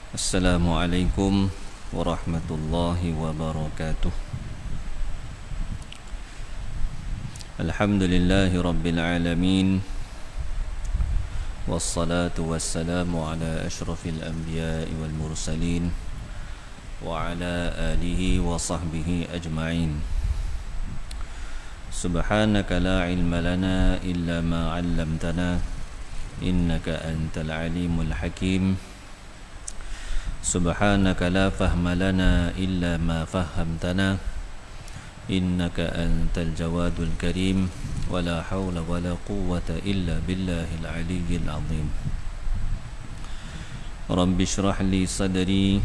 Assalamualaikum warahmatullahi wabarakatuh. Alhamdulillahi rabbil alamin. Wassalatu wassalamu ala ashrafil anbiya'i wal mursalin wa ala alihi wa sahbihi ajma'in. Subhanaka la ilma lana illa ma 'allamtana innaka antal alimul hakim. Subhanaka la fahma lana illa ma fahamtana innaka antal jawadul karim. Wa la hawla wa la quwwata illa billahil aliyyil azim. Rabbi shrah li sadri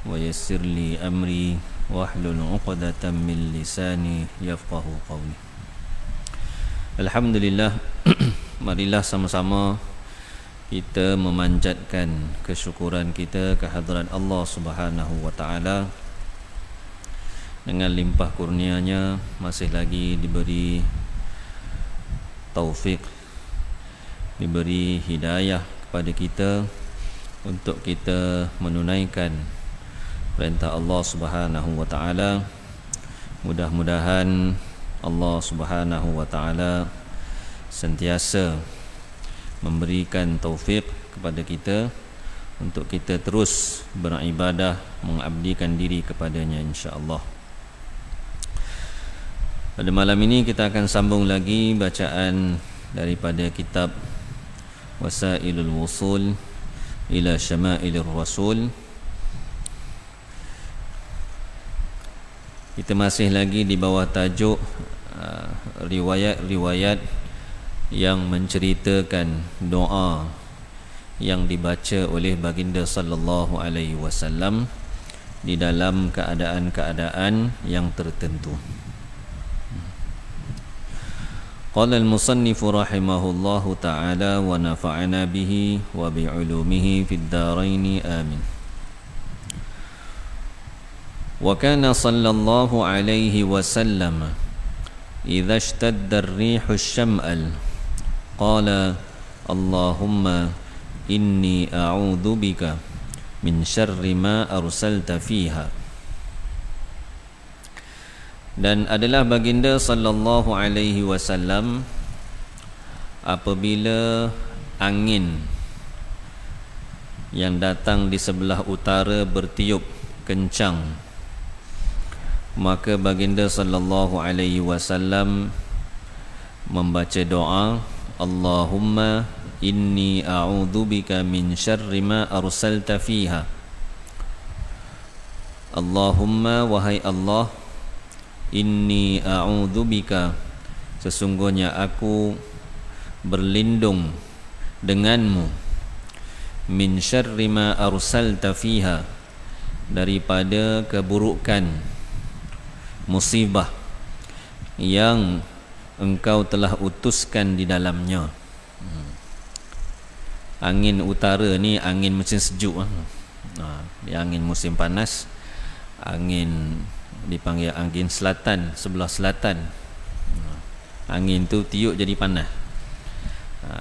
wa yassir li amri wahlul 'uqdatam min lisani yafqahu qawli. Alhamdulillah. Marilah sama-sama kita memanjatkan kesyukuran kita kehadrat Allah Subhanahu wa taala. Dengan limpah kurnianya masih lagi diberi taufik, diberi hidayah kepada kita untuk kita menunaikan perintah Allah Subhanahu wa taala. Mudah-mudahan Allah Subhanahu wa taala sentiasa memberikan taufik kepada kita untuk kita terus beribadah, mengabdikan diri kepadanya, insya-Allah. Pada malam ini kita akan sambung lagi bacaan daripada kitab Wasailul Wusul ila Syama'ilir Rasul. Kita masih lagi di bawah tajuk riwayat-riwayat yang menceritakan doa yang dibaca oleh baginda sallallahu alaihi wasallam di dalam keadaan-keadaan yang tertentu. Qala al-musannif rahimahullahu ta'ala wa nafa'ana bihi wa bi'ulumihi fid dharain amin. Wa kana sallallahu alaihi wasallam idza ishtadda ar-rihu asy-syam'al qala Allahumma inni a'udzu bika min syarri ma arsalta fiha. Dan adalah baginda sallallahu alaihi wasallam apabila angin yang datang di sebelah utara bertiup kencang, maka baginda sallallahu alaihi wasallam membaca doa, Allahumma inni a'udzu bika min syarri ma arsalta fiha. Allahumma, wahai Allah, inni a'udzu bika, sesungguhnya aku berlindung denganmu, min syarri ma arsalta fiha, daripada keburukan, musibah yang engkau telah utuskan di dalamnya. Angin utara ni angin musim sejuk. Angin musim panas, angin dipanggil angin selatan, sebelah selatan. Angin tu tiup jadi panas.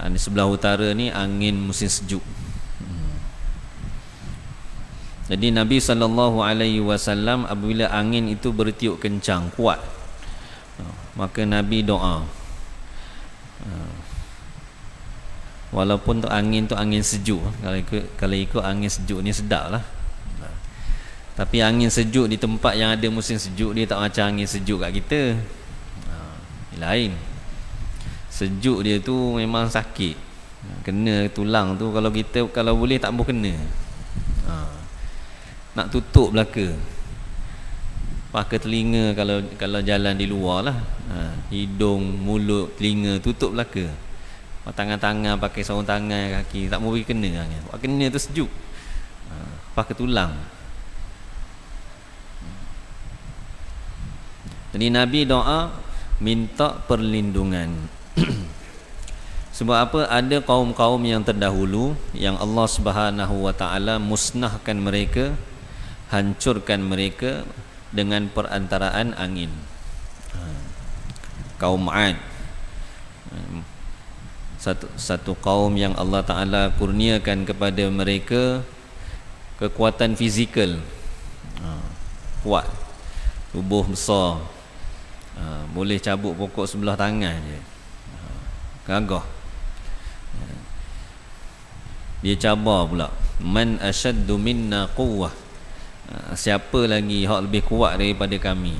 Di sebelah utara ni angin musim sejuk. Jadi Nabi SAW apabila angin itu bertiup kencang, kuat, maka Nabi doa. Walaupun tu angin sejuk, kalau ikut angin sejuk ni sedap lah. Tapi angin sejuk di tempat yang ada musim sejuk, dia tak macam angin sejuk kat kita. Lain. Sejuk dia tu memang sakit, kena tulang tu. Kalau kita kalau boleh tak boleh kena. Nak tutup belaka, pakai telinga kalau jalan di luar lah. Hidung, mulut, telinga tutup belaka. Tangan-tangan pakai sarung tangan, kaki tak mau kena. Kena tu sejuk, pakai tulang. Jadi Nabi doa minta perlindungan. Sebab apa? Ada kaum-kaum yang terdahulu yang Allah Subhanahu wa taala musnahkan mereka, hancurkan mereka dengan perantaraan angin. Kaum 'Ad, satu kaum yang Allah Ta'ala kurniakan kepada mereka kekuatan fizikal, kuat, tubuh besar, boleh cabut pokok sebelah tangan je, gagah. Dia cabar pula, man ashaddu minna quwwah, siapa lagi hak lebih kuat daripada kami.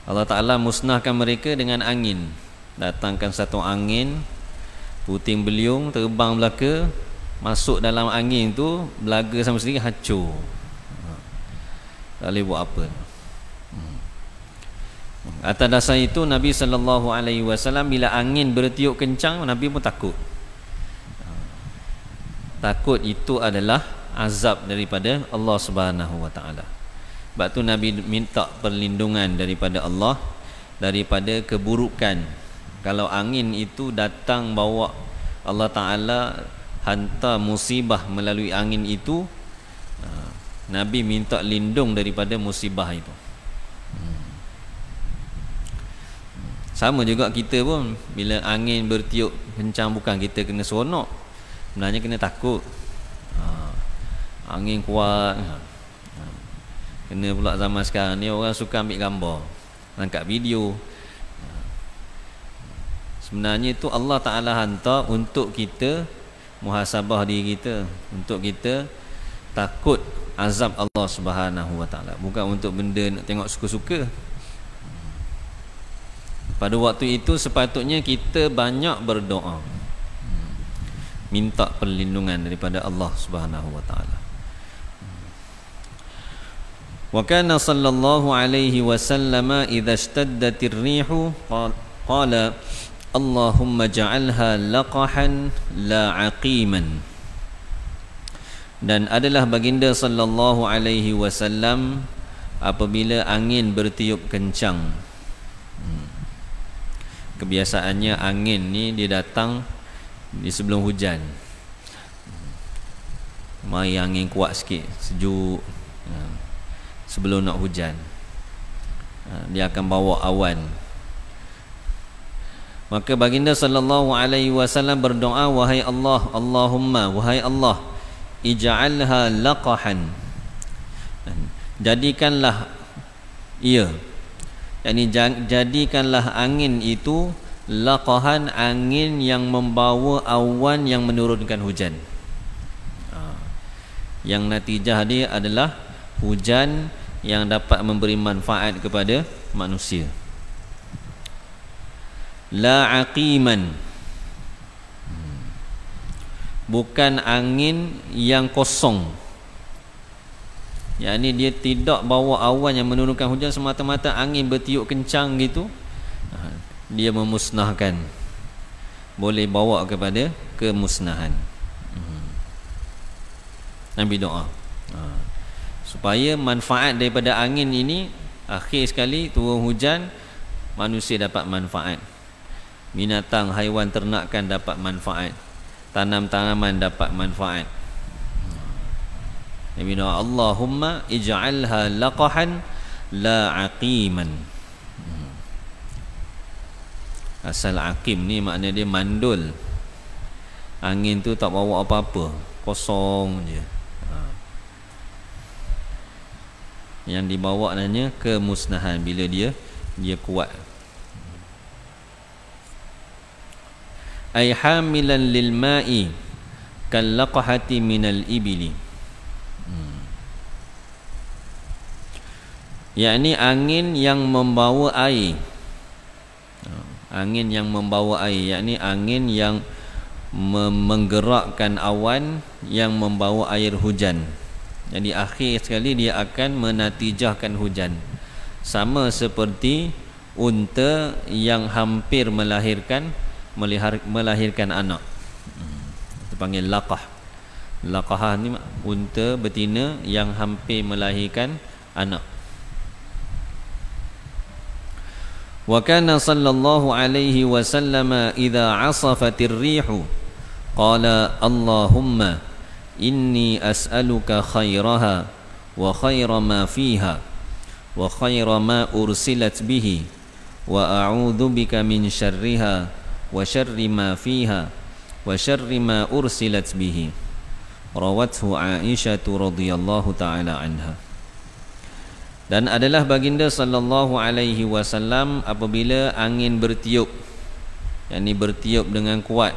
Allah Ta'ala musnahkan mereka dengan angin. Datangkan satu angin, puting beliung terbang belaka, masuk dalam angin tu, belaga sama sendiri hancur. Tak boleh buat apa. Atas dasar itu Nabi SAW bila angin bertiup kencang, Nabi pun takut. Takut itu adalah azab daripada Allah Subhanahu Wa Ta'ala. Sebab tu Nabi minta perlindungan daripada Allah daripada keburukan. Kalau angin itu datang bawa, Allah Ta'ala hantar musibah melalui angin itu, Nabi minta lindung daripada musibah itu. Sama juga kita pun, bila angin bertiup kencang, bukan kita kena seronok, sebenarnya kena takut. Angin kuat. Kena pula zaman sekarang ni orang suka ambil gambar, angkat video. Sebenarnya itu Allah Ta'ala hantar untuk kita muhasabah diri kita, untuk kita takut azab Allah Subhanahu Wa Ta'ala, bukan untuk benda nak tengok suka-suka. Pada waktu itu sepatutnya kita banyak berdoa, minta perlindungan daripada Allah Subhanahu Wa Ta'ala. Wa kana sallallahu alaihi wasallam idza ishtaddatir rihu qala Allahumma ja'alha laqahan la aqiman. Dan adalah baginda sallallahu alaihi wasallam apabila angin bertiup kencang. Kebiasaannya angin ni dia datang di sebelum hujan. Mai angin kuat sikit, sejuk, sebelum nak hujan, dia akan bawa awan. Maka baginda sallallahu alaihi wasallam berdoa, wahai Allah, Allahumma, wahai Allah, ij'alha laqahan, jadikanlah ia, yakni jadikanlah angin itu laqahan, angin yang membawa awan yang menurunkan hujan. Yang natijah dia adalah hujan yang dapat memberi manfaat kepada manusia. La aqiman, bukan angin yang kosong, yakni dia tidak bawa awan yang menurunkan hujan, semata-mata angin bertiup kencang gitu, dia memusnahkan, boleh bawa kepada kemusnahan. Nabi doa supaya manfaat daripada angin ini, akhir sekali turun hujan, manusia dapat manfaat, binatang, haiwan, ternakan dapat manfaat, tanam-tanaman dapat manfaat. Nabi doa, Allahumma ij'alha laqahan la aqiman. Asal aqim ni makna dia mandul, angin tu tak bawa apa-apa, kosong je. Yang dibawa nanya kemusnahan bila dia kuat. Ay hamilan lil ma'i kal laqahati minal ibili, yakni angin yang membawa air, angin yang membawa air, yakni angin yang menggerakkan awan yang membawa air hujan. Jadi akhir sekali dia akan menatijahkan hujan, sama seperti unta yang hampir melahirkan anak. Itu panggil laqah. Laqah ni unta betina yang hampir melahirkan anak. Wa kana sallallahu alaihi wasallam idza asafatir rihu qala Allahumma inni as'aluka khairaha wa khaira ma fiha wa khaira ma ursilat bihi wa a'udzu bika min syarriha wa syarri ma fiha wa wa syarri ma ursilat bihi. Rawathu Aisyah radhiyallahu taala anha. Dan adalah baginda sallallahu alaihi wasallam apabila angin bertiup, yakni bertiup dengan kuat,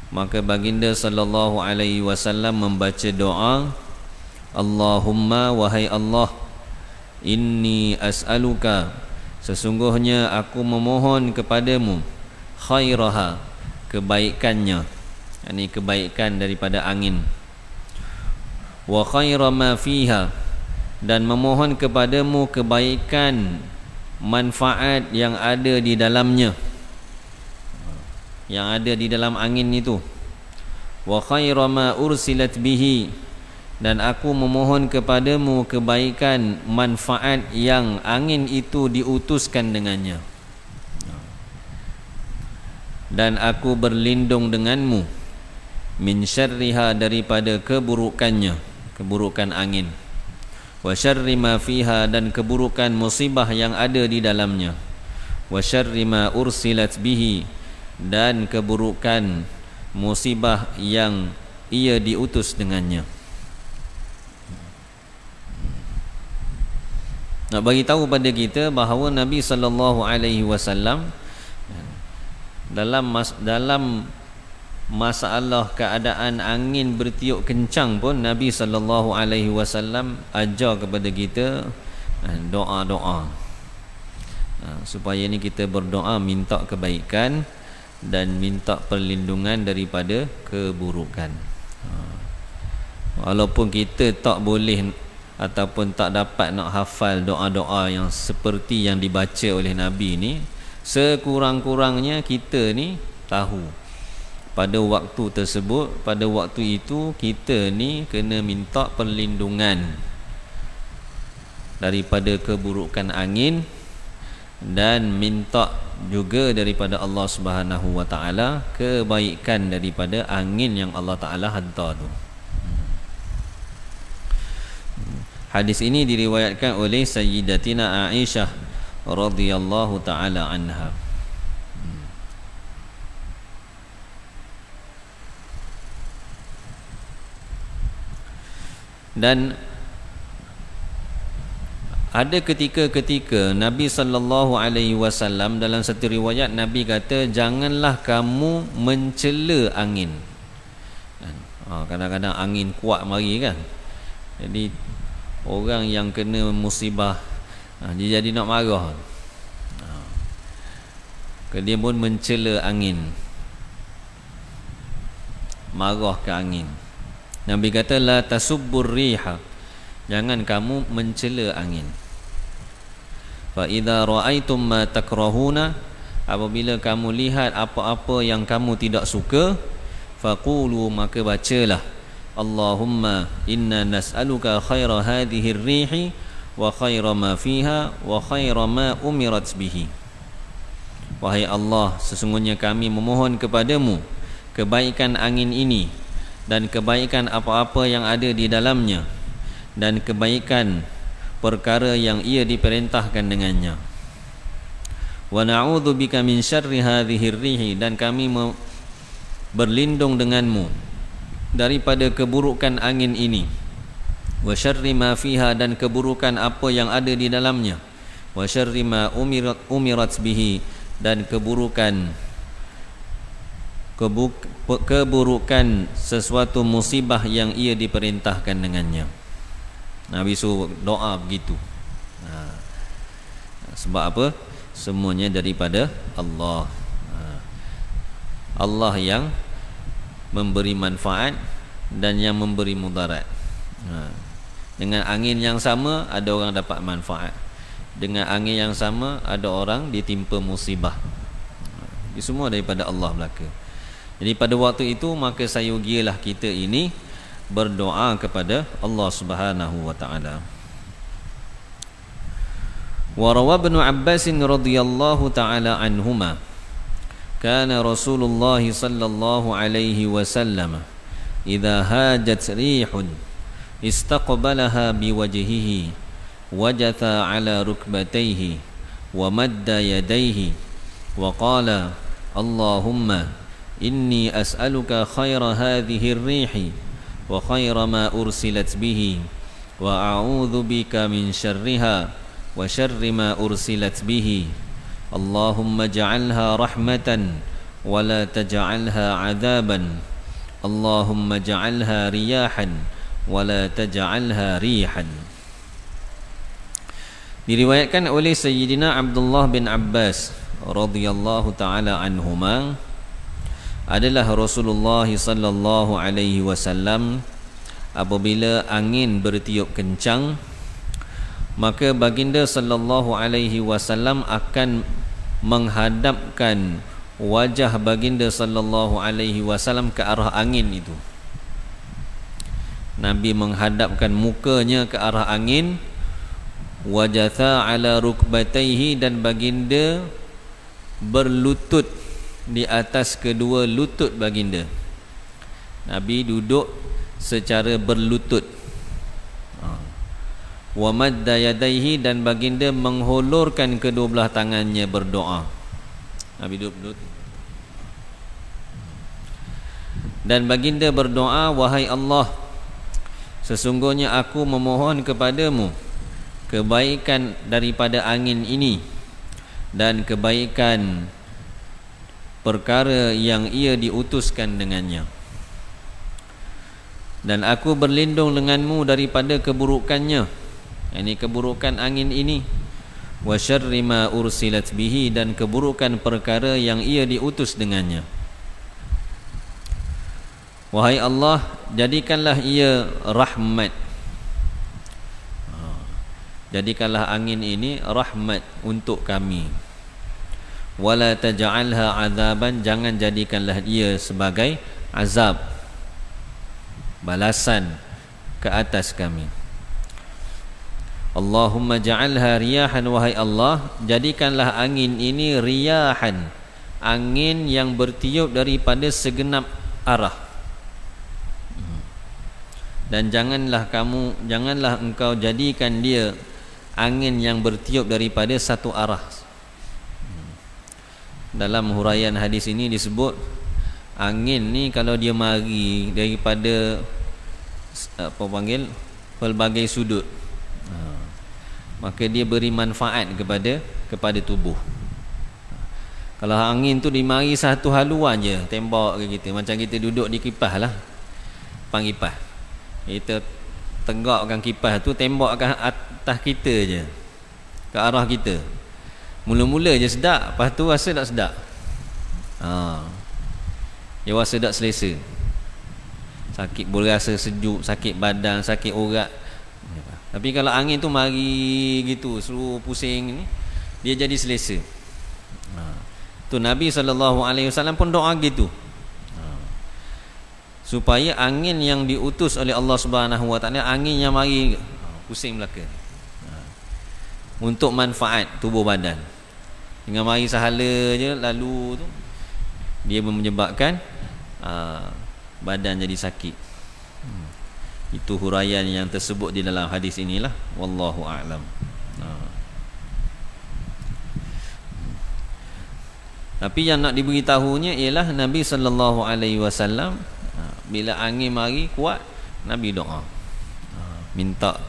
maka baginda sallallahu alaihi wasallam membaca doa, Allahumma, wahai Allah, inni as'aluka, sesungguhnya aku memohon kepadamu, khairaha, kebaikannya, yakni kebaikan daripada angin, wa khaira ma fiha, dan memohon kepadamu kebaikan manfaat yang ada di dalamnya, yang ada di dalam angin itu, wa khaira ma ursilat bihi, dan aku memohon kepadamu kebaikan manfaat yang angin itu diutuskan dengannya, dan aku berlindung denganmu min syarriha, daripada keburukannya, keburukan angin, wa syarri ma fiha, dan keburukan musibah yang ada di dalamnya, wa syarri ma ursilat bihi, dan keburukan musibah yang ia diutus dengannya. Nak bagi tahu pada kita bahawa Nabi sallallahu alaihi wasallam dalam masalah keadaan angin bertiup kencang pun Nabi sallallahu alaihi wasallam ajar kepada kita doa-doa, supaya ni kita berdoa minta kebaikan dan minta perlindungan daripada keburukan. Walaupun kita tak boleh ataupun tak dapat nak hafal doa-doa yang seperti yang dibaca oleh Nabi ni, sekurang-kurangnya kita ni tahu pada waktu tersebut, pada waktu itu kita ni kena minta perlindungan daripada keburukan angin, dan minta juga daripada Allah Subhanahu wa taala kebaikan daripada angin yang Allah Taala hantar tu. Hadis ini diriwayatkan oleh Sayyidatina Aisyah radhiyallahu taala anha. Dan ada ketika-ketika Nabi sallallahu alaihi wasallam, dalam satu riwayat Nabi kata, janganlah kamu mencela angin. Kadang-kadang angin kuat mari kan, jadi orang yang kena musibah dia jadi nak marah, dia pun mencela angin, marah ke angin. Nabi kata, la tasubbur riha, jangan kamu mencela angin. Fa idza ra'aitum ma takrahuna, apabila kamu lihat apa-apa yang kamu tidak suka, faqulu, maka bacalah, Allahumma inna nas'aluka khaira hadhihi ar-rihi wa khaira ma fiha wa khaira ma umirat bihi. Wahai Allah, sesungguhnya kami memohon kepadamu kebaikan angin ini dan kebaikan apa-apa yang ada di dalamnya, dan kebaikan perkara yang ia diperintahkan dengannya. Wa na'udzu bika min syarri hadhihi ar-rihi, dan kami berlindung denganmu daripada keburukan angin ini. Wa syarri ma fiha, dan keburukan apa yang ada di dalamnya. Wa syarri ma umirat bihi, dan keburukan sesuatu musibah yang ia diperintahkan dengannya. Nabi suruh doa begitu. Sebab apa? Semuanya daripada Allah. Allah yang memberi manfaat dan yang memberi mudarat. Dengan angin yang sama ada orang dapat manfaat, dengan angin yang sama ada orang ditimpa musibah. Ini semua daripada Allah belaka. Jadi pada waktu itu maka sayugilah kita ini berdoa kepada Allah Subhanahu wa taala. Wa rawa Ibnu Abbas radhiyallahu taala anhuma, kana Rasulullah sallallahu alaihi wasallam idza hajat rihun istaqbalaha biwajhihi wajatha ala rukbatayhi wa madda yadayhi wa qala Allahumma inni as'aluka khaira hadhihi ar-rihi wa khaira ma ursilat bihi wa a'udzu bika min syarriha wa syarri ma ursilat bihi. Allahumma ja'alha rahmatan wa la taj'alha 'adzaban. Allahumma ja'alha riyahan wa la taj'alha rihan. Diriwayatkan oleh Sayyidina Abdullah bin Abbas radhiyallahu taala anhuma, adalah Rasulullah sallallahu alaihi wasallam apabila angin bertiup kencang, maka baginda sallallahu alaihi wasallam akan menghadapkan wajah baginda sallallahu alaihi wasallam ke arah angin itu. Nabi menghadapkan mukanya ke arah angin, wajatha ala rukbatayhi, dan baginda berlutut di atas kedua lutut baginda. Nabi duduk secara berlutut. Wa madda yadayhi, dan baginda menghulurkan kedua belah tangannya berdoa. Nabi duduk. Dan baginda berdoa, wahai Allah, sesungguhnya aku memohon kepadamu kebaikan daripada angin ini dan kebaikan perkara yang ia diutuskan dengannya, dan aku berlindung denganmu daripada keburukannya, yakni keburukan angin ini, wa syarri ma ursilat bihi, dan keburukan perkara yang ia diutus dengannya. Wahai Allah, jadikanlah ia rahmat, jadikanlah angin ini rahmat untuk kami. Wala taj'alha 'adzaban, jangan jadikanlah ia sebagai azab, balasan ke atas kami. Allahumma ja'alha riyahan, wahai Allah, jadikanlah angin ini riyahan, angin yang bertiup daripada segenap arah. Dan janganlah engkau jadikan dia angin yang bertiup daripada satu arah. Dalam huraian hadis ini disebut, angin ni kalau dia mari daripada pelbagai sudut, maka dia beri manfaat kepada tubuh. Kalau angin tu dimari satu haluan je, tembak ke kita, macam kita duduk di kipas lah, pangkipas, kita tenggakkan kipas tu, tembakkan atas kita je, ke arah kita. Mula-mula je sedap, lepas tu rasa tak sedap. Dia rasa tak selesa, sakit, boleh rasa sejuk, sakit badan, sakit urat. Tapi kalau angin tu mari gitu, seluruh pusing ni, dia jadi selesa. Tu Nabi SAW pun doa gitu, supaya angin yang diutus oleh Allah Subhanahu Wa Taala, angin yang mari pusing belaka, untuk manfaat tubuh badan. Dengan mari sahala je lalu tu, dia menyebabkan badan jadi sakit. Itu huraian yang tersebut di dalam hadis inilah, wallahu a'lam. Tapi yang nak diberitahunya ialah Nabi sallallahu alaihi wasallam bila angin mari kuat, Nabi doa, minta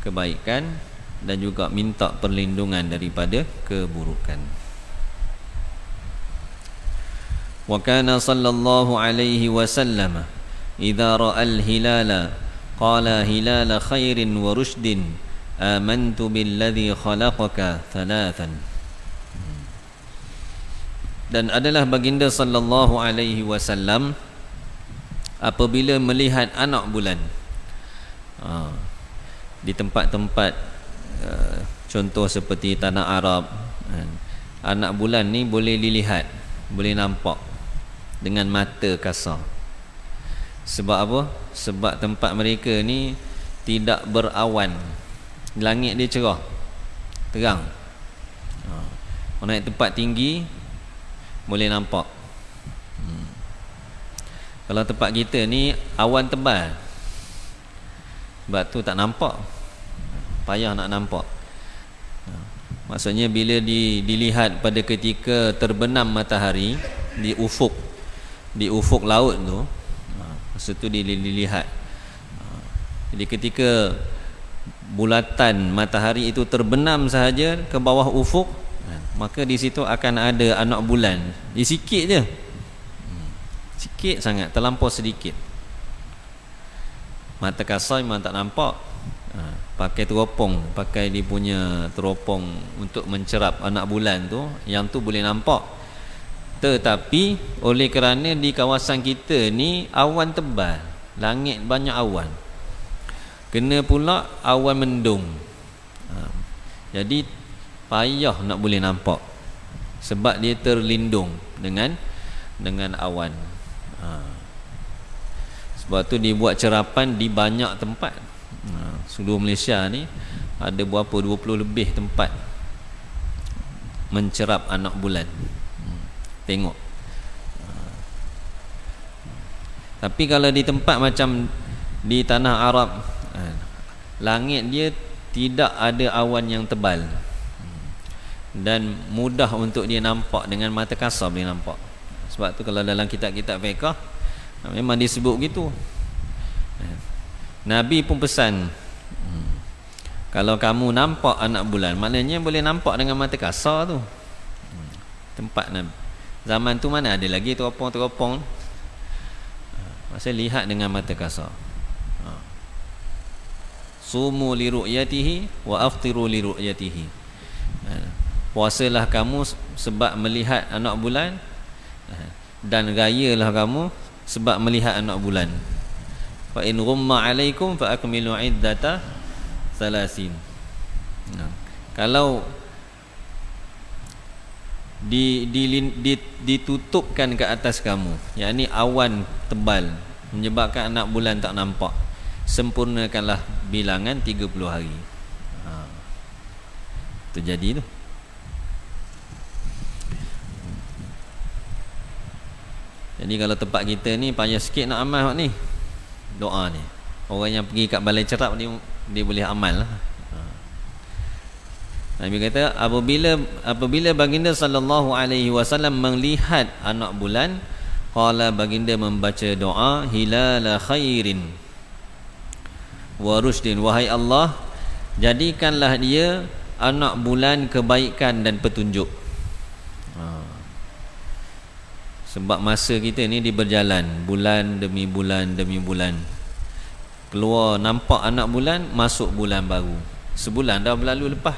kebaikan dan juga minta perlindungan daripada keburukan. Wa kana sallallahu alaihi wasallam idza ra'al hilala qala hilala khairin wa rushdin amantu billadhi khalaqaka thalathan. Dan adalah baginda sallallahu alaihi wasallam apabila melihat anak bulan di tempat-tempat contoh seperti tanah Arab, anak bulan ni boleh dilihat, boleh nampak dengan mata kasar. Sebab apa? Sebab tempat mereka ni tidak berawan, langit dia cerah, terang. Orang naik tempat tinggi boleh nampak. Kalau tempat kita ni awan tebal, sebab tu tak nampak, payah nak nampak. Maksudnya bila dilihat pada ketika terbenam matahari di ufuk, di ufuk laut tu, masa tu dilihat. Jadi ketika bulatan matahari itu terbenam sahaja ke bawah ufuk, maka di situ akan ada anak bulan. Sikit je, sikit sangat, terlampau sedikit. Mata kasar memang tak nampak. Pakai teropong, pakai dia punya teropong untuk mencerap anak bulan tu, yang tu boleh nampak. Tetapi oleh kerana di kawasan kita ni awan tebal, langit banyak awan, kena pula awan mendung, jadi payah nak boleh nampak, sebab dia terlindung dengan awan. Sebab tu dibuat cerapan di banyak tempat. Seluruh Malaysia ni ada berapa 20 lebih tempat mencerap anak bulan. Tengok. Tapi kalau di tempat macam di tanah Arab, langit dia tidak ada awan yang tebal, dan mudah untuk dia nampak, dengan mata kasar boleh nampak. Sebab tu kalau dalam kitab-kitab fiqh memang disebut gitu. Nabi pun pesan, kalau kamu nampak anak bulan, maknanya boleh nampak dengan mata kasar tu. Tempat Nabi zaman tu mana ada lagi teropong-teropong, masa lihat dengan mata kasar. Sumu li ru'yatihi wa aftiru li ru'yatihi. Puasalah kamu sebab melihat anak bulan, dan rayalah kamu sebab melihat anak bulan. Fa in ghumma alaikum fa akmilu iddata 30. Kalau ditutupkan ke atas kamu, yakni awan tebal menyebabkan anak bulan tak nampak, sempurnakanlah bilangan 30 hari. Itu jadi tu. Jadi kalau tempat kita ni payah sikit nak amal ni, doa ni. Orang yang pergi kat balai cerap ni dia boleh amal lah. Nabi kata apabila baginda sallallahu alaihi wasallam melihat anak bulan, qala, baginda membaca doa, hilala khairin wa rushdin, wahai Allah, jadikanlah dia anak bulan kebaikan dan petunjuk. Sebab masa kita ni dia berjalan, bulan demi bulan demi bulan. Keluar nampak anak bulan, masuk bulan baru. Sebulan dah berlalu lepas.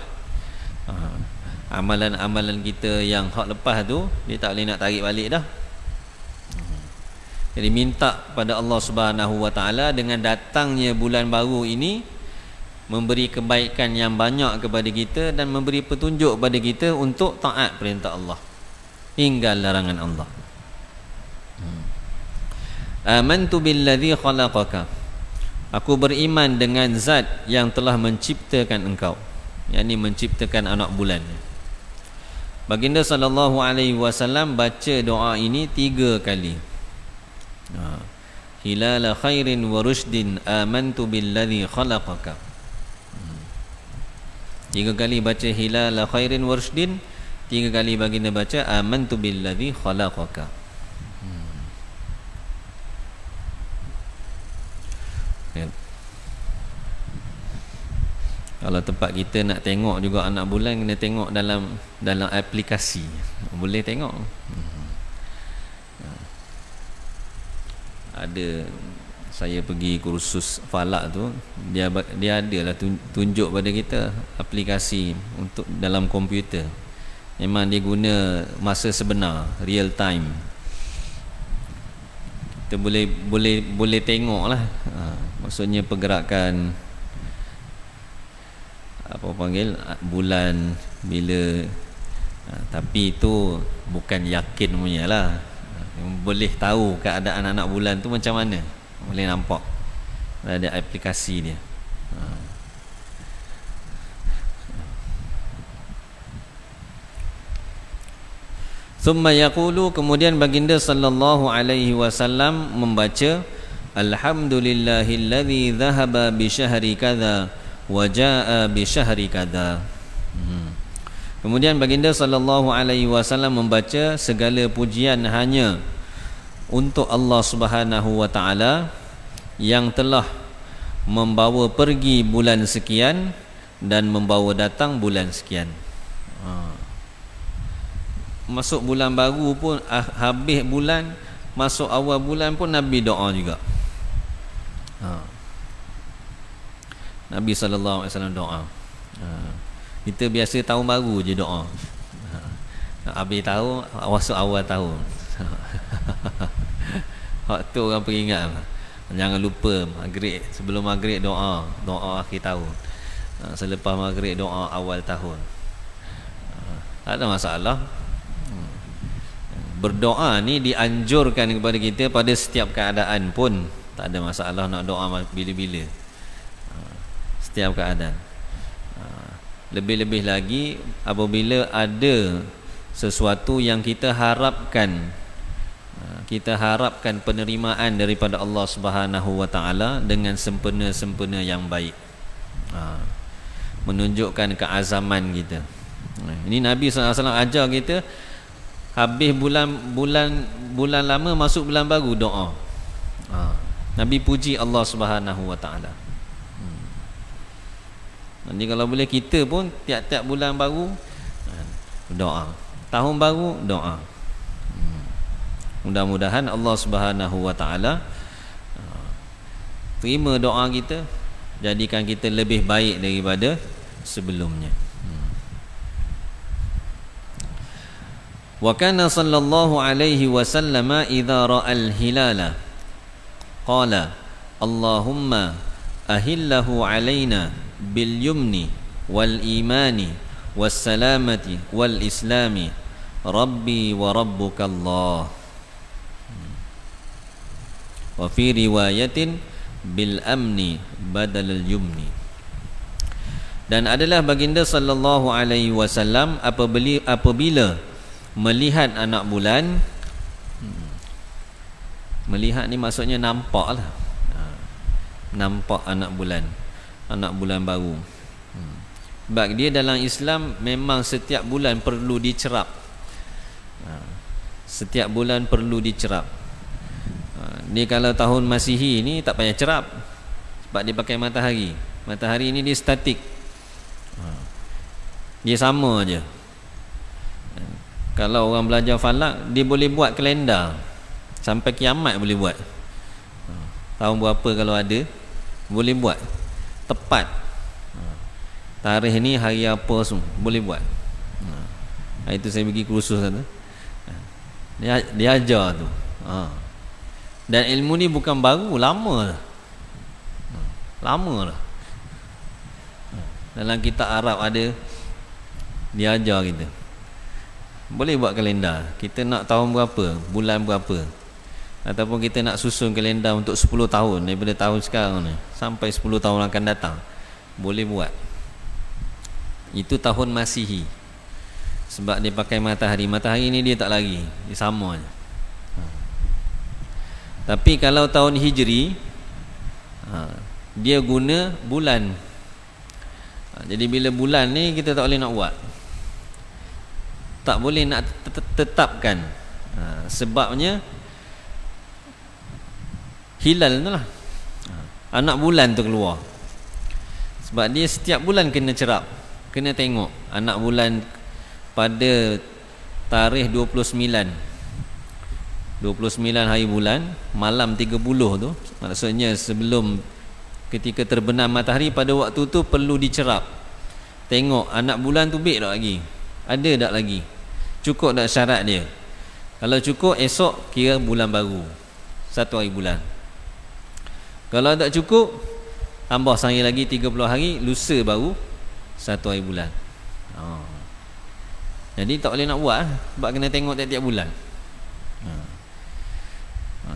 Amalan-amalan kita yang hak lepas tu dia tak boleh nak tarik balik dah. Jadi minta pada Allah Subhanahu Wa Taala dengan datangnya bulan baru ini memberi kebaikan yang banyak kepada kita dan memberi petunjuk kepada kita untuk taat perintah Allah, tinggal larangan Allah. Amantu billadzi khalaqaka, aku beriman dengan zat yang telah menciptakan engkau, yakni menciptakan anak bulan. Baginda sallallahu alaihi wasallam baca doa ini 3 kali. Hilala khairin wa rushdin, amantu billadzi khalaqaka. 3 kali baca hilala khairin wa rushdin, 3 kali baginda baca amantu billadzi khalaqaka. Kalau tempat kita nak tengok juga anak bulan, kena tengok dalam aplikasi. Boleh tengok. Ada, saya pergi kursus falak tu, dia adalah tunjuk pada kita aplikasi untuk dalam komputer. Memang dia guna masa sebenar, real time. Kita boleh tengok lah. Maksudnya pergerakan apa panggil bulan bila, tapi itu bukan yakin punya lah. Boleh tahu keadaan anak bulan tu macam mana, boleh nampak, ada aplikasi dia. Thumma yaqulu, kemudian baginda sallallahu alaihi wasallam membaca, alhamdulillahilladzi dhahaba bi syahri kadza wa jaa bi syahri kadza. Kemudian baginda sallallahu alaihi wasallam membaca, segala pujian hanya untuk Allah Subhanahu wa taala yang telah membawa pergi bulan sekian dan membawa datang bulan sekian. Masuk bulan baru pun, habis bulan, masuk awal bulan pun Nabi doa juga. Nabi SAW doa. Kita biasa tahun baru je doa. Habis tahun, masuk awal tahun. Waktu orang peringat, jangan lupa maghrib, sebelum maghrib doa akhir tahun. Selepas maghrib doa awal tahun. Tak ada masalah. Berdoa ni dianjurkan kepada kita pada setiap keadaan pun. Tak ada masalah nak doa bila-bila, setiap keadaan. Lebih-lebih lagi apabila ada sesuatu yang kita harapkan penerimaan daripada Allah Subhanahu wa taala dengan sempena-sempena yang baik, menunjukkan keazaman kita. Ini Nabi SAW ajar kita, habis bulan lama masuk bulan baru doa. Nabi puji Allah Subhanahu wa taala. Jadi kalau boleh kita pun tiap-tiap bulan baru doa, tahun baru doa. Mudah-mudahan Allah Subhanahu wa taala terima doa kita, jadikan kita lebih baik daripada sebelumnya. Wa kana sallallahu alaihi wasallam idza ra'al hilala qala Allahumma ahillahu alaina bil yumni wal imani was salamati wal islami rabbi wa rabbuka Allah. Wa fi riwayatin bil amni badal al yumni. Dan adalah baginda sallallahu alaihi wasallam apabila melihat anak bulan, melihat ni maksudnya nampak lah, nampak anak bulan baru. Sebab dia dalam Islam memang setiap bulan perlu dicerap, setiap bulan perlu dicerap. Dia kalau tahun Masihi ni tak payah cerap, sebab dia pakai matahari. Matahari ni dia statik, dia sama aja. Kalau orang belajar falak, dia boleh buat kalender sampai kiamat, boleh buat. Tahun berapa kalau ada, boleh buat tepat. Tarikh ni hari apa semua boleh buat. Itu saya pergi kursus tu, dia ajar tu. Dan ilmu ni bukan baru, lama dah. Lama dah. Dalam kitab Arab ada, dia ajar kita. Boleh buat kalender. Kita nak tahun berapa, bulan berapa, ataupun kita nak susun kalender untuk 10 tahun daripada tahun sekarang ni sampai 10 tahun akan datang, boleh buat. Itu tahun Masihi, sebab dia pakai matahari. Matahari ni dia tak lari, dia sama je. Tapi kalau tahun Hijri, dia guna bulan. Jadi bila bulan ni kita tak boleh nak buat, tak boleh nak tetapkan. Sebabnya hilal tu lah, anak bulan tu keluar. Sebab dia setiap bulan kena cerap, kena tengok anak bulan pada tarikh 29 hari bulan, malam 30 tu, maksudnya sebelum ketika terbenam matahari, pada waktu tu perlu dicerap. Tengok anak bulan tu baik tak lagi, ada tak lagi, cukup tak syarat dia. Kalau cukup, esok kira bulan baru, 1 hari bulan. Kalau tak cukup, tambah sehari lagi, 30 hari, lusa baru 1 hari bulan. Jadi tak boleh nak buat, sebab kena tengok tiap-tiap bulan.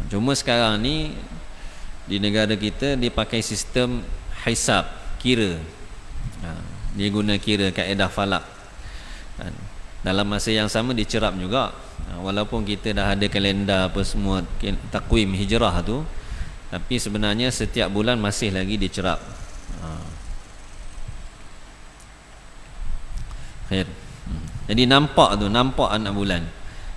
Cuma sekarang ni di negara kita dia pakai sistem hisab, kira. Dia guna kira kaedah falak. Dalam masa yang sama dicerap juga. Walaupun kita dah ada kalender apa semua, takwim hijrah tu, tapi sebenarnya setiap bulan masih lagi dicerap. Khair. Jadi nampak tu, nampak anak bulan.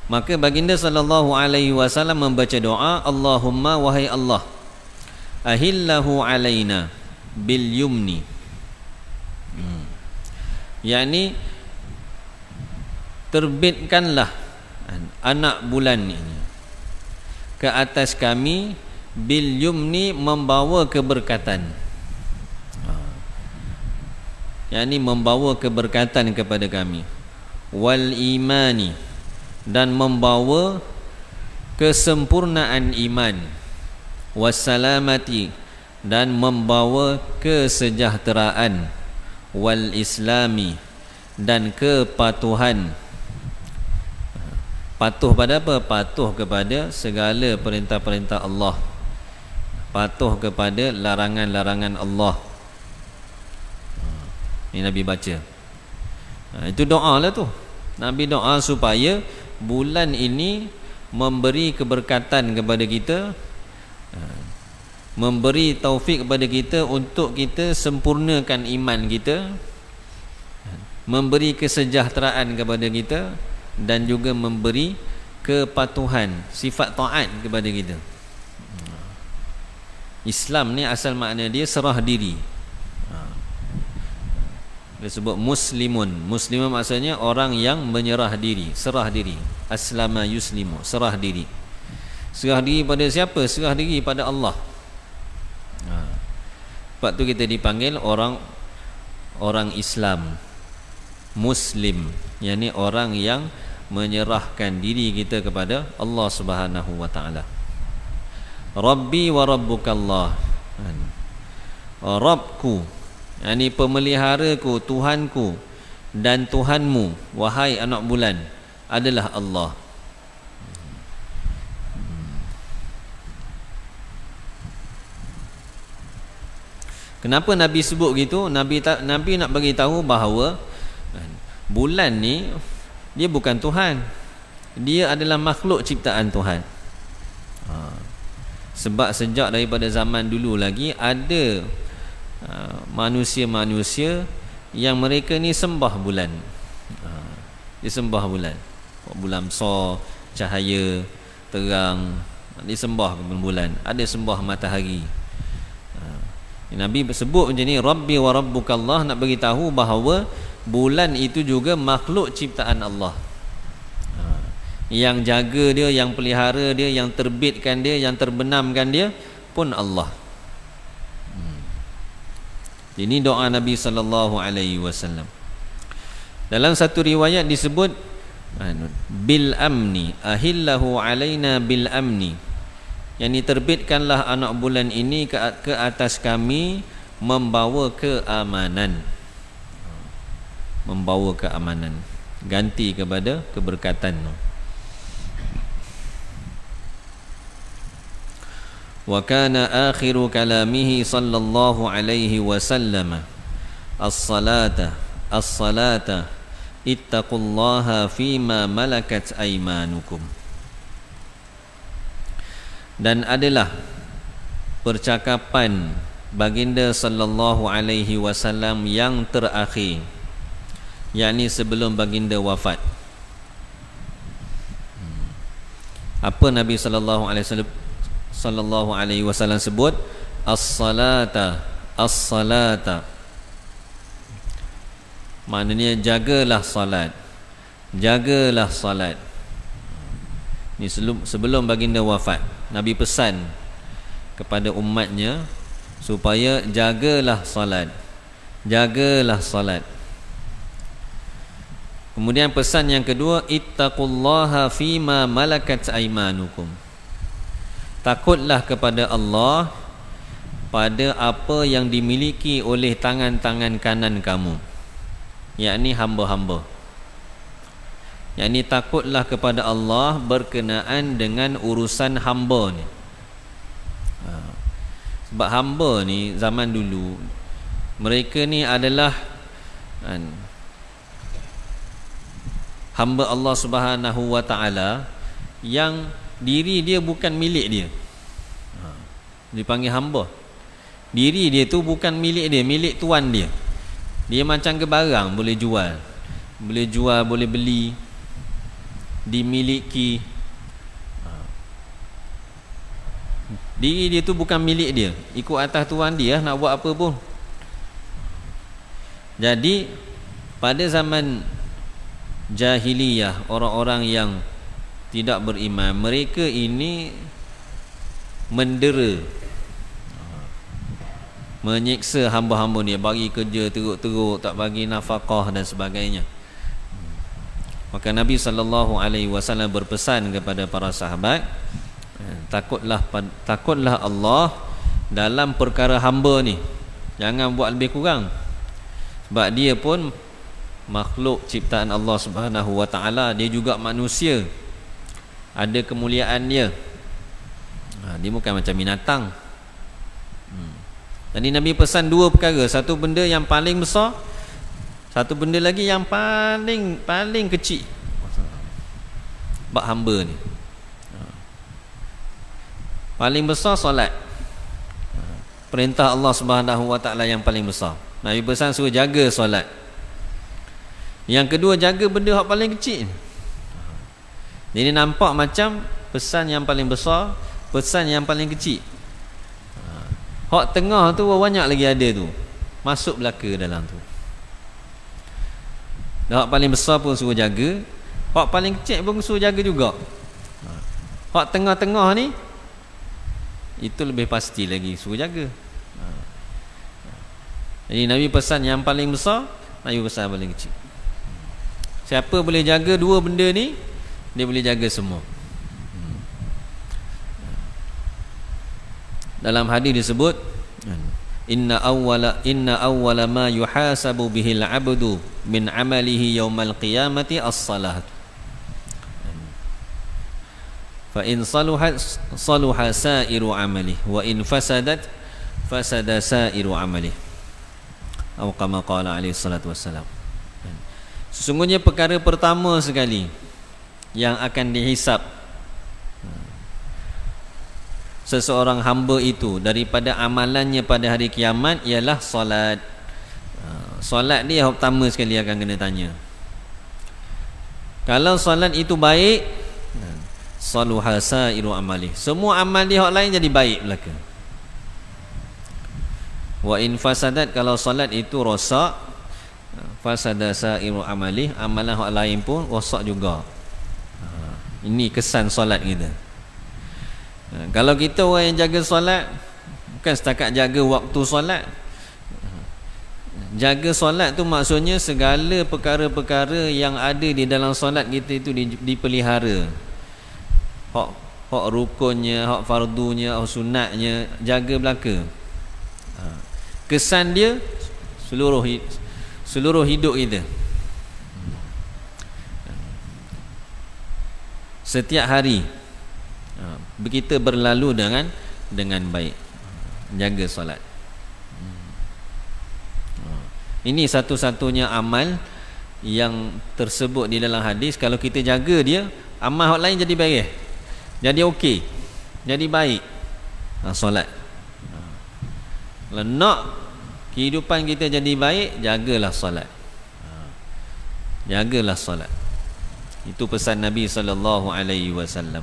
Maka baginda sallallahu alaihi wasallam membaca doa, Allahumma wahai Allah, ahillahu alaina bil yumni. yakni terbitkanlah anak bulan ini ke atas kami bil yumni, membawa keberkatan, yakni membawa keberkatan kepada kami, wal imani, dan membawa kesempurnaan iman, wassalamati, dan membawa kesejahteraan, wal islami, dan kepatuhan. Patuh pada apa? Patuh kepada segala perintah-perintah Allah, patuh kepada larangan-larangan Allah. Ini Nabi baca. Itu doa lah tu. Nabi doa supaya bulan ini memberi keberkatan kepada kita, memberi taufik kepada kita untuk kita sempurnakan iman kita, memberi kesejahteraan kepada kita, dan juga memberi kepatuhan, sifat taat kepada kita. Islam ni asal makna dia serah diri. Dia sebut muslimun. Muslimun maksudnya orang yang menyerah diri, serah diri. Aslama yuslimu, serah diri. Serah diri pada siapa? Serah diri pada Allah. Sebab tu kita dipanggil orang Islam, Muslim, yakni orang yang menyerahkan diri kita kepada Allah Subhanahu wa taala. Rabbi wa rabbukallah, Rabbku, yakni pemeliharaku, Tuhanku dan Tuhanmu, wahai anak bulan, adalah Allah. Kenapa Nabi sebut gitu? Nabi nak bagi tahu bahawa bulan ni dia bukan Tuhan. Dia adalah makhluk ciptaan Tuhan. Sebab sejak daripada zaman dulu lagi ada manusia-manusia yang mereka ni sembah bulan. Dia sembah bulan. Bulan besar, cahaya, terang, disembah bulan. Ada sembah matahari. Nabi sebut macam ni, Rabbi wa rabbukallah, nak bagi tahu bahawa bulan itu juga makhluk ciptaan Allah. Yang jaga dia, yang pelihara dia, yang terbitkan dia, yang terbenamkan dia pun Allah. Ini doa Nabi sallallahu alaihi wasallam. Dalam satu riwayat disebut bil amni, ahillahu alaina bil amni, yang diterbitkanlah anak bulan ini ke atas kami, membawa keamanan, membawa keamanan, ganti kepada keberkatan. Wa kana akhiru kalamihi sallallahu alaihi wasallam as-salata as-salata ittaqullaha fima malakat aymanukum. Dan adalah percakapan baginda sallallahu alaihi wasallam yang terakhir, yakni sebelum baginda wafat. Apa Nabi sallallahu alaihi wasallam sebut? As-salata, as-salata, maknanya jagalah salat, jagalah salat. Ini sebelum baginda wafat, Nabi pesan kepada umatnya supaya jagalah salat, jagalah salat. Kemudian pesan yang kedua, ittaqullaha fima malakat aymanukum, takutlah kepada Allah pada apa yang dimiliki oleh tangan-tangan kanan kamu, yakni hamba-hamba. Yakni takutlah kepada Allah berkenaan dengan urusan hamba ni. Sebab hamba ni zaman dulu, mereka ni adalah hamba Allah Subhanahu wa taala yang diri dia bukan milik dia. Dipanggil hamba. Diri dia tu bukan milik dia, milik tuan dia. Dia macam ke barang, boleh jual, boleh beli. dimiliki. Diri dia tu bukan milik dia, ikut atas tuan dia, nak buat apa pun. Jadi pada zaman jahiliyah, orang-orang yang tidak beriman, mereka ini mendera, menyiksa hamba-hamba ni, bagi kerja teruk-teruk, tak bagi nafkah dan sebagainya. Maka Nabi SAW berpesan kepada para sahabat, takutlah Allah dalam perkara hamba ni, jangan buat lebih kurang, sebab dia pun makhluk ciptaan Allah Subhanahu wa taala, dia juga manusia, ada kemuliaan dia. Dia bukan macam binatang. Jadi Nabi pesan dua perkara, satu benda yang paling besar, satu benda lagi yang paling kecil bab hamba ni. Paling besar solat, perintah Allah Subhanahu wa taala yang paling besar. Nabi pesan suruh jaga solat. Yang kedua, jaga benda yang paling kecil. Jadi nampak macam pesan yang paling besar, pesan yang paling kecil. Hak tengah tu banyak lagi ada tu, masuk belaka dalam tu. Hak paling besar pun suruh jaga, hak paling kecil pun suruh jaga juga. Hak tengah-tengah ni, itu lebih pasti lagi suruh jaga. Jadi Nabi pesan yang paling besar, Nabi pesan yang paling kecil. Siapa boleh jaga dua benda ni, dia boleh jaga semua. Dalam hadis disebut, inna awwala ma yuhasabu bihil abdu min amalihi yaumal qiyamati as-salat. Fa in saluhat saluha sa'iru amalihi wa in fasadat fasada sa'iru amalihi. Atau kama qala alaihi salatu wassalam. Sesungguhnya perkara pertama sekali yang akan dihisap seseorang hamba itu daripada amalannya pada hari kiamat ialah solat. Solat dia yang pertama sekali akan kena tanya. Kalau solat itu baik, saluha sa'iru amali, semua amal dia yang lain jadi baik belaka. Wa in fasadat, kalau solat itu rosak, fasada sa'iru amali, amalan yang lain pun rosak juga. Ini kesan solat kita. Kalau kita orang yang jaga solat, bukan setakat jaga waktu solat. Jaga solat tu maksudnya segala perkara-perkara yang ada di dalam solat kita itu dipelihara. Hak rukunnya, hak fardunya, hak sunatnya, jaga belaka. Kesan dia seluruh hidup kita. Setiap hari kita berlalu dengan baik, jaga solat. Ini satu-satunya amal yang tersebut di dalam hadis. Kalau kita jaga dia, amal hak lain jadi baik, jadi okey, jadi baik. Solat. Kalau nak kehidupan kita jadi baik, jagalah solat. Jagalah solat. Itu pesan Nabi sallallahu alaihi wasallam.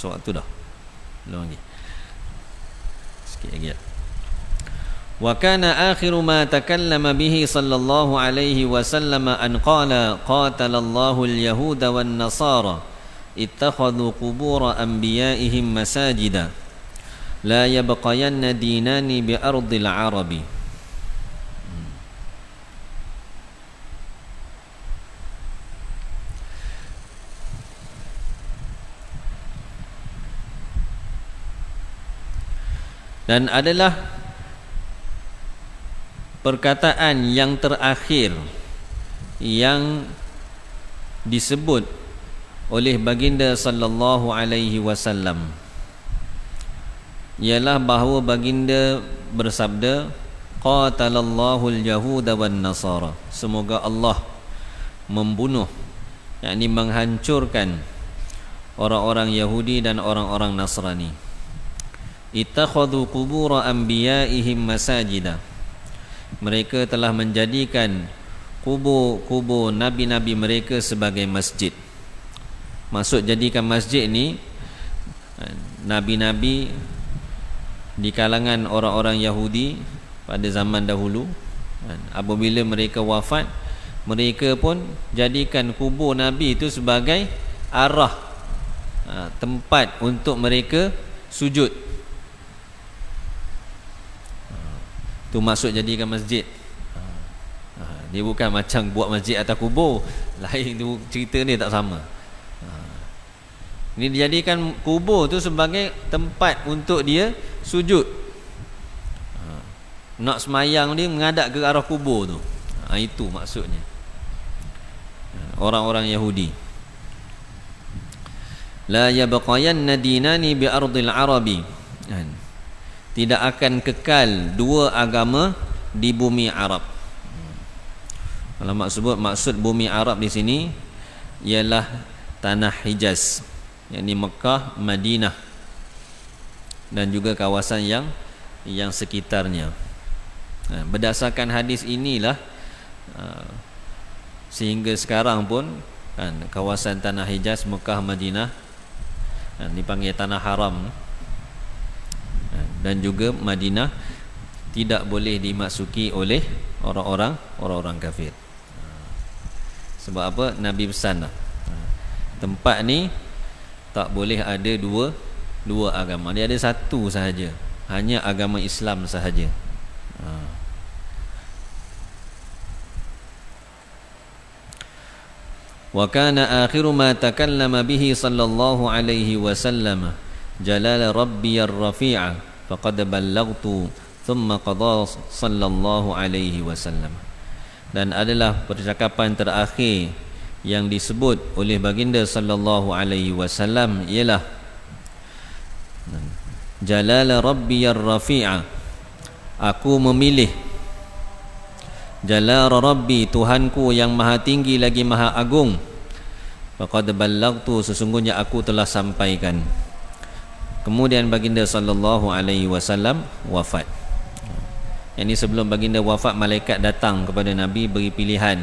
Waktu dah belum lagi, sikit lagi ya. Wa kana akhiru ma takallama bihi sallallahu alaihi wasallam an qala qatalallahu al-yahuda wan nasara ittakhadhu qubur anbiya'ihim masajida la yabqayanna dinani bi ardil arabi. Dan adalah perkataan yang terakhir yang disebut oleh baginda sallallahu alaihi wasallam, ialah bahawa baginda bersabda, qatalallahu al-yahuda wan nasara, semoga Allah membunuh, yakni menghancurkan orang-orang Yahudi dan orang-orang Nasrani. Ittakhadhu qubur anbiya'ihim masajida, mereka telah menjadikan kubur-kubur nabi-nabi mereka sebagai masjid. Maksud jadikan masjid ni, nabi-nabi di kalangan orang-orang Yahudi pada zaman dahulu, apabila mereka wafat, mereka pun jadikan kubur nabi itu sebagai arah, tempat untuk mereka sujud. Tu maksud jadikan masjid. Dia bukan macam buat masjid atas kubur, lain tu, cerita ni tak sama. Ini dijadikan kubur tu sebagai tempat untuk dia sujud. Nak semayang dia menghadap ke arah kubur tu. Itu maksudnya. Orang-orang Yahudi. La yabqayanna dinani bi ardil arabi. Tidak akan kekal dua agama di bumi Arab. Kalau maksud bumi Arab di sini ialah tanah Hijaz, yakni Mekah, Madinah dan juga kawasan yang sekitarnya. Berdasarkan hadis inilah sehingga sekarang pun kawasan tanah Hijaz, Mekah, Madinah dipanggil tanah haram, dan juga Madinah tidak boleh dimasuki oleh orang-orang kafir. Sebab apa? Nabi pesan tempat ni tak boleh ada dua agama. Dia ada satu sahaja, hanya agama Islam sahaja. Wa kana akhiru ma takallama bihi sallallahu alaihi wasallam jalal rabbiyar rafi'a faqad ballaghtu thumma qada sallallahu alaihi wasallam. Dan adalah percakapan terakhir yang disebut oleh baginda sallallahu alaihi wasallam ialah jalal rabbiyar rafi'a, aku memilih, jalal rabbi, Tuhanku yang maha tinggi lagi maha agung, faqad ballaghtu, sesungguhnya aku telah sampaikan. Kemudian baginda sallallahu alaihi wasallam wafat. Yang ini sebelum baginda wafat, malaikat datang kepada Nabi beri pilihan,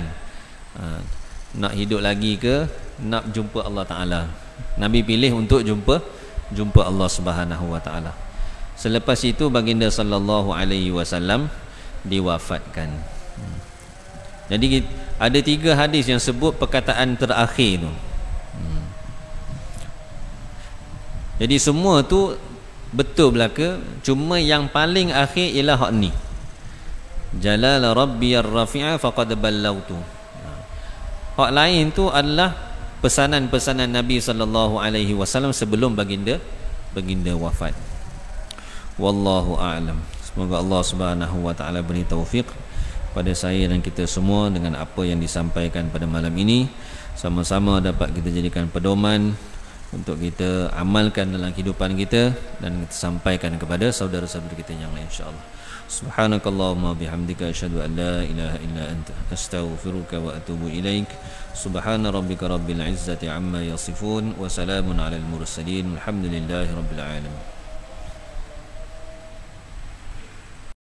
nak hidup lagi ke nak jumpa Allah Ta'ala. Nabi pilih untuk jumpa Allah Subhanahu Wa Ta'ala. Selepas itu baginda sallallahu alaihi wasallam diwafatkan. Jadi ada 3 hadis yang sebut perkataan terakhir tu. Jadi semua tu betul belaka, cuma yang paling akhir ialah hak ni, jalal rabbiyar rafi'a faqad ballaghtu. Hak lain tu adalah pesanan-pesanan Nabi sallallahu alaihi wasallam sebelum baginda wafat. Wallahu a'lam. Semoga Allah Subhanahu wa taala beri taufik pada saya dan kita semua dengan apa yang disampaikan pada malam ini, sama-sama dapat kita jadikan pedoman untuk kita amalkan dalam kehidupan kita dan kita sampaikan kepada saudara-saudara kita yang lain, insya-Allah. Subhanakallahumma bihamdika asyhadu an la ilaha illa anta astaghfiruka wa atubu ilaik. Subhana rabbika rabbil izzati amma yasifun wa salamun alal mursalin. Alhamdulillahi rabbil alamin.